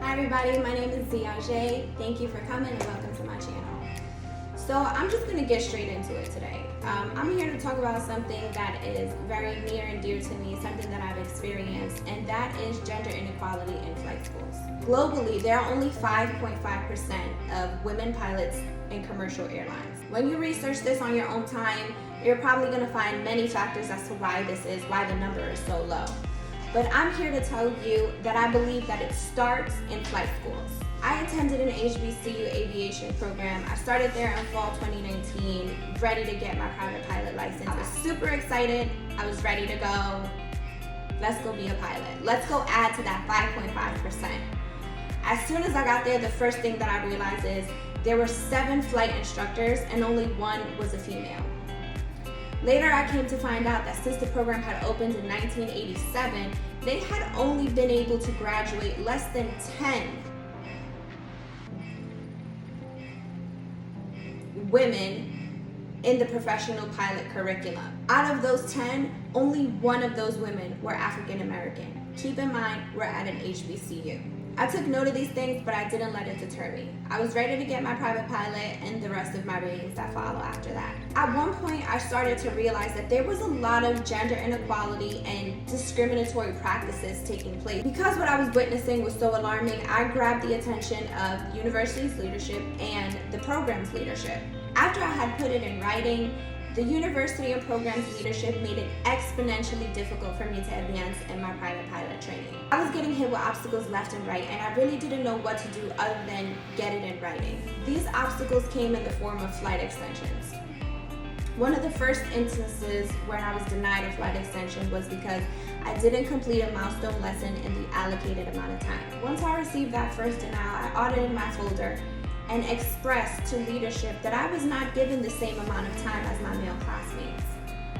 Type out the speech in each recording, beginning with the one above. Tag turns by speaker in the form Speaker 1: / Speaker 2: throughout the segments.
Speaker 1: Hi everybody, my name is Zee A'jee. Thank you for coming and welcome to my channel. So I'm just going to get straight into it today. I'm here to talk about something that is very near and dear to me, something that I've experienced, and that is gender inequality in flight schools. Globally, there are only 5.5% of women pilots in commercial airlines. When you research this on your own time, you're probably going to find many factors as to why this is, why the number is so low. But I'm here to tell you that I believe that it starts in flight schools. I attended an HBCU aviation program. I started there in fall 2019, ready to get my private pilot license. I was super excited. I was ready to go. Let's go be a pilot. Let's go add to that 5.5%. As soon as I got there, the first thing that I realized is there were 7 flight instructors and only 1 was a female. Later, I came to find out that since the program had opened in 1987, they had only been able to graduate less than 10 women in the professional pilot curriculum. Out of those 10, only 1 of those women were African American. Keep in mind, we're at an HBCU. I took note of these things, but I didn't let it deter me. I was ready to get my private pilot and the rest of my ratings that follow after that. At one point, I started to realize that there was a lot of gender inequality and discriminatory practices taking place. Because what I was witnessing was so alarming, I grabbed the attention of the university's leadership and the program's leadership. After I had put it in writing, the university and program's leadership made it exponentially difficult for me to advance in my private pilot training. I was getting hit with obstacles left and right, and I really didn't know what to do other than get it in writing. These obstacles came in the form of flight extensions. One of the first instances where I was denied a flight extension was because I didn't complete a milestone lesson in the allocated amount of time. Once I received that first denial, I audited my folder and expressed to leadership that I was not given the same amount of time as my male classmates.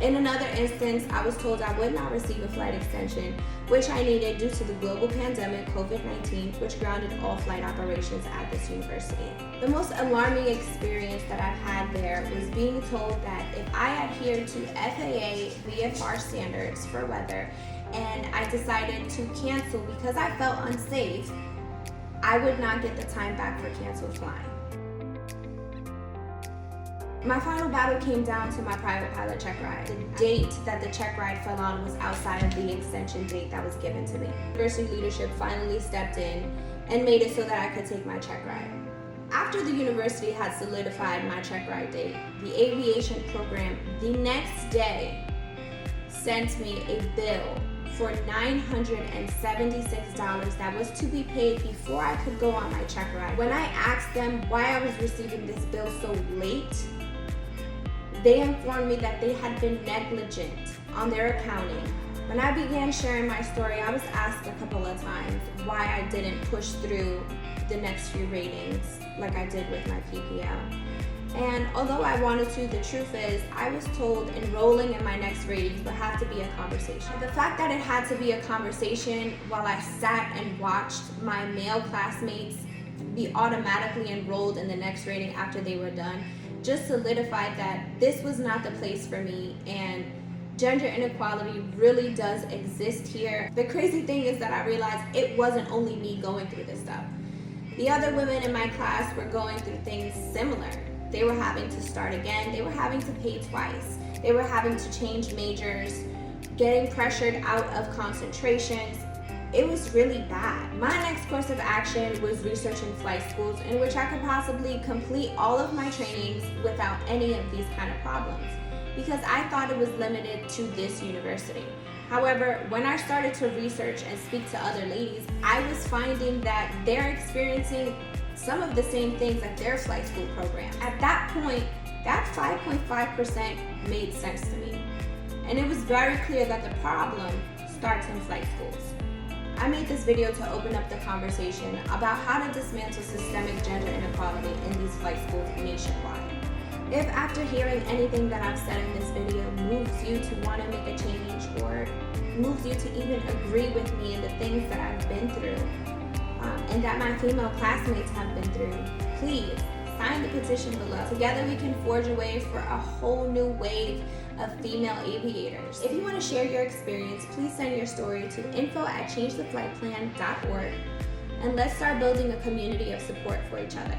Speaker 1: In another instance, I was told I would not receive a flight extension, which I needed due to the global pandemic, COVID-19, which grounded all flight operations at this university. The most alarming experience that I've had there was being told that if I adhered to FAA VFR standards for weather and I decided to cancel because I felt unsafe, I would not get the time back for canceled flying. My final battle came down to my private pilot check ride. The date that the check ride fell on was outside of the extension date that was given to me. University leadership finally stepped in and made it so that I could take my check ride. After the university had solidified my check ride date, the aviation program the next day sent me a bill for $976 that was to be paid before I could go on my check ride. When I asked them why I was receiving this bill so late, they informed me that they had been negligent on their accounting. When I began sharing my story, I was asked a couple of times why I didn't push through the next few ratings like I did with my PPL. And although I wanted to, the truth is, I was told enrolling in my next ratings would have to be a conversation. The fact that it had to be a conversation while I sat and watched my male classmates be automatically enrolled in the next rating after they were done just solidified that this was not the place for me, and gender inequality really does exist here. The crazy thing is that I realized it wasn't only me going through this stuff. The other women in my class were going through things similar. They were having to start again. They were having to pay twice. They were having to change majors, getting pressured out of concentrations. It was really bad. My next course of action was researching flight schools in which I could possibly complete all of my trainings without any of these kind of problems, because I thought it was limited to this university. However, when I started to research and speak to other ladies, I was finding that they're experiencing some of the same things at their flight school program. At that point, that 5.5% made sense to me. And it was very clear that the problem starts in flight schools. I made this video to open up the conversation about how to dismantle systemic gender inequality in these flight schools nationwide. If after hearing anything that I've said in this video moves you to want to make a change, or moves you to even agree with me in the things that I've been through, and that my female classmates have been through, please sign the petition below. Together we can forge a way for a whole new wave of female aviators. If you want to share your experience, please send your story to info@changetheflightplan.org. and let's start building a community of support for each other.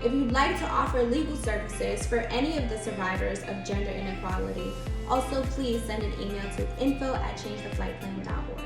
Speaker 1: If you'd like to offer legal services for any of the survivors of gender inequality, also please send an email to info@changetheflightplan.org.